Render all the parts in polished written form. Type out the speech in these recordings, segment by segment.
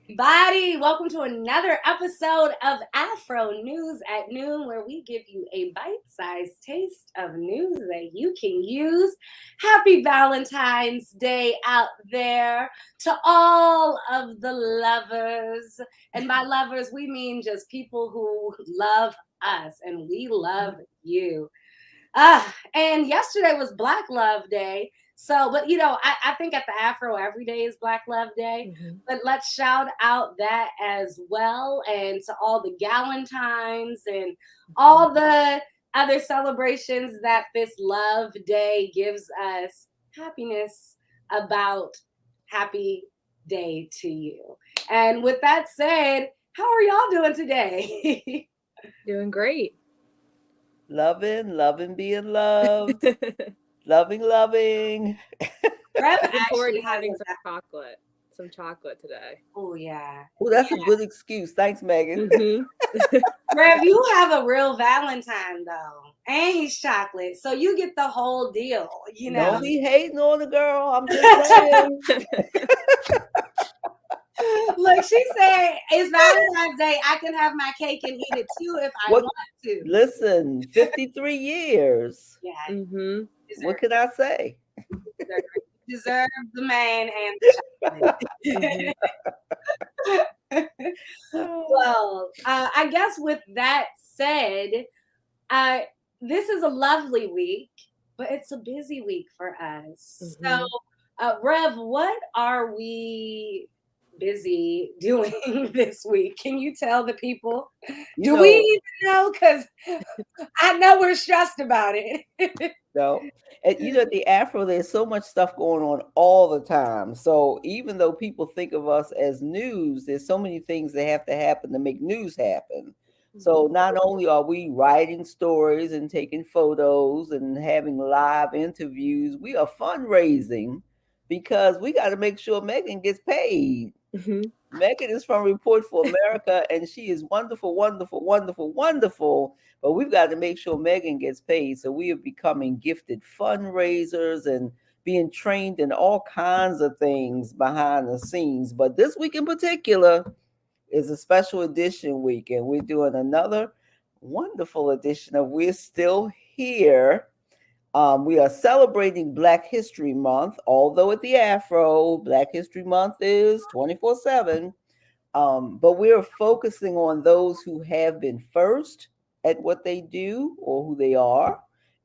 Everybody, welcome to another episode of Afro News at Noon, where we give you a bite-sized taste of news that you can use. Happy Valentine's Day out there to all of the lovers. And by lovers, we mean just people who love us, and we love you. And yesterday was Black Love Day. So, but I think at the Afro, every day is Black Love Day. Mm-hmm. But let's shout out that as well, and to all the Galentines and all the other celebrations that this Love Day gives us happiness about. Happy day to you. And with that said, how are y'all doing today? Doing great. Loving, being loved, loving. Rev Looking forward actually to has having a some chocolate today. oh yeah. Oh, that's a good excuse. Thanks, Megan. Mm-hmm. Rev, you have a real Valentine though, and he's chocolate, so you get the whole deal. Don't be hating on the girl. I'm just saying. Look, she said it's Valentine's Day. I can have my cake and eat it too if I What? want to. Listen, 53 years. Yeah, Mm-hmm. What can I say? you deserve the man and the Mm-hmm. chocolate. Well, I guess with that said, uh, this is a lovely week, but it's a busy week for us. Mm-hmm. So, Rev, what are we busy doing this week? Can you tell the people? You Do we know, even know? Because I know we're stressed about it. no. And at the Afro, there's so much stuff going on all the time. So even though people think of us as news, there's so many things that have to happen to make news happen. So not only are we writing stories and taking photos and having live interviews, we are fundraising because we got to make sure Megan gets paid. Mm-hmm. Megan is from Report for America, and she is wonderful, wonderful, wonderful, wonderful. But we've got to make sure Megan gets paid. So we are becoming gifted fundraisers and being trained in all kinds of things behind the scenes. But this week in particular is a special edition week, and we're doing another wonderful edition of We're Still Here. We are celebrating Black History Month, although at the Afro, Black History Month is 24/7. But we're focusing on those who have been first at what they do or who they are,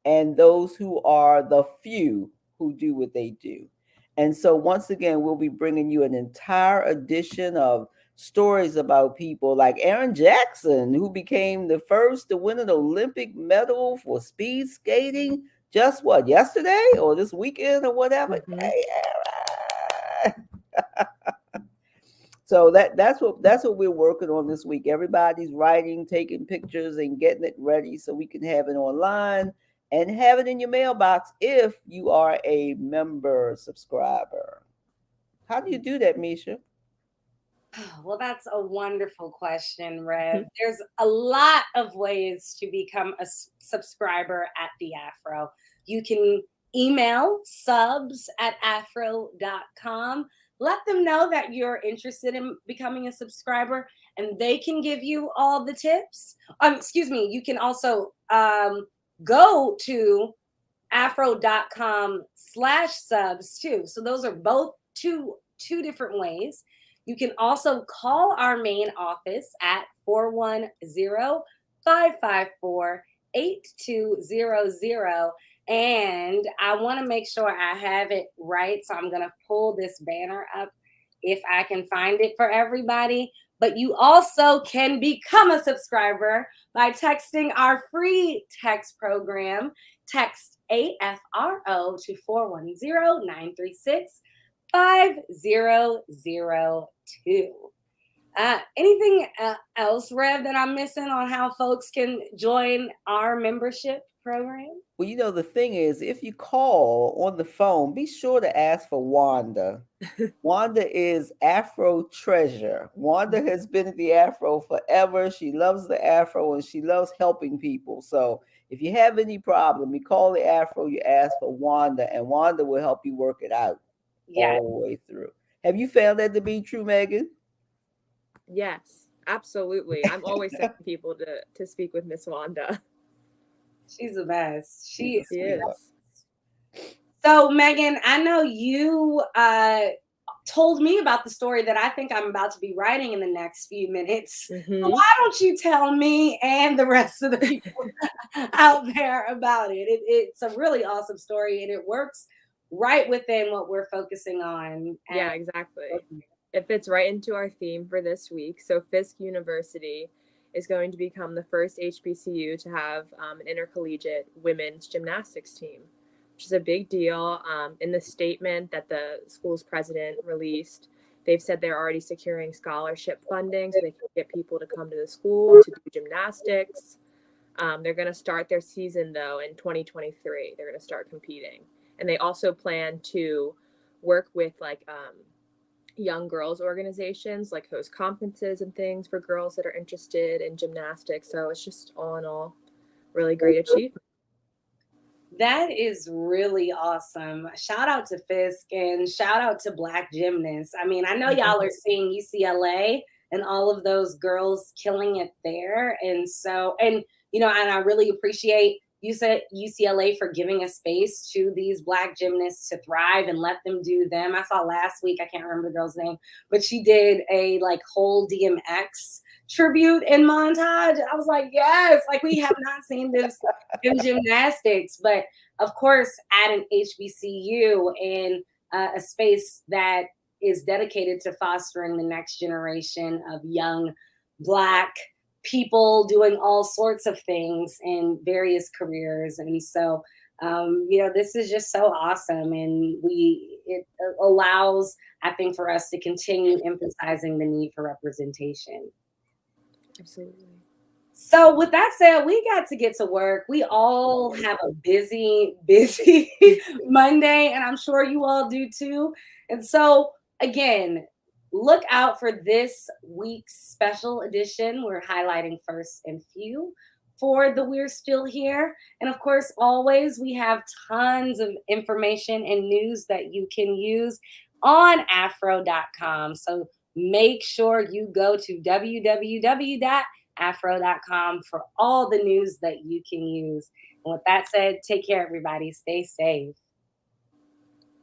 and those who are the few who do what they do. And so, once again, we'll be bringing you an entire edition of stories about people like Aaron Jackson, who became the first to win an Olympic medal for speed skating just what, yesterday or this weekend or whatever. Mm-hmm. Hey, Aaron. So that's what we're working on this week. Everybody's writing, taking pictures, and getting it ready so we can have it online and have it in your mailbox if you are a member subscriber. How do you do that, Misha? Well, that's a wonderful question, Rev. There's a lot of ways to become a subscriber at the Afro. You can email subs@afro.com. Let them know that you're interested in becoming a subscriber, and they can give you all the tips. Excuse me, you can also go to afro.com/subs too. So those are both two different ways. You can also call our main office at 410-554-8200. And I want to make sure I have it right. So I'm going to pull this banner up if I can find it for everybody. But you also can become a subscriber by texting our free text program. Text AFRO to 410-936-5002. Anything else, Rev, that I'm missing on how folks can join our membership program? Well, the thing is, if you call on the phone, be sure to ask for Wanda. Wanda is Afro treasure. Wanda has been at the Afro forever. She loves the Afro and she loves helping people. So if you have any problem, you call the Afro, you ask for Wanda, and Wanda will help you work it out Yeah. all the way through. Have you found that to be true, Megan? Yes, absolutely. I'm always sending people to speak with Miss Wanda. She's the best. She's She a She sweetheart. is. So, Megan, I know you told me about the story that I think I'm about to be writing in the next few minutes. So Hmm. why don't you tell me and the rest of the people out there about it? It's a really awesome story, and it works right within what we're focusing on. Yeah, exactly. It fits right into our theme for this week. So Fisk University is going to become the first HBCU to have an intercollegiate women's gymnastics team, which is a big deal. In the statement that the school's president released, they've said they're already securing scholarship funding so they can get people to come to the school to do gymnastics. They're going to start their season, though, in 2023. They're going to start competing. And they also plan to work with young girls organizations, like host conferences and things for girls that are interested in gymnastics. So it's just all in all really great achievement. That is really awesome. Shout out to Fisk and shout out to Black gymnasts. I mean, I know y'all are seeing UCLA and all of those girls killing it there. And so, and and I really appreciate you said UCLA for giving a space to these Black gymnasts to thrive and let them do them. I saw last week, I can't remember the girl's name, but she did a whole DMX tribute and montage. I was like, yes, we have not seen this in gymnastics, but of course, at an HBCU and a space that is dedicated to fostering the next generation of young Black people doing all sorts of things in various careers. And so, this is just so awesome. And it allows, I think, for us to continue emphasizing the need for representation. Absolutely. So with that said, we got to get to work. We all have a busy Monday, and I'm sure you all do too. And so again, look out for this week's special edition. We're highlighting First and Few for the We're Still Here. And of course, always we have tons of information and news that you can use on afro.com. So make sure you go to www.afro.com for all the news that you can use. And with that said, take care, everybody. Stay safe.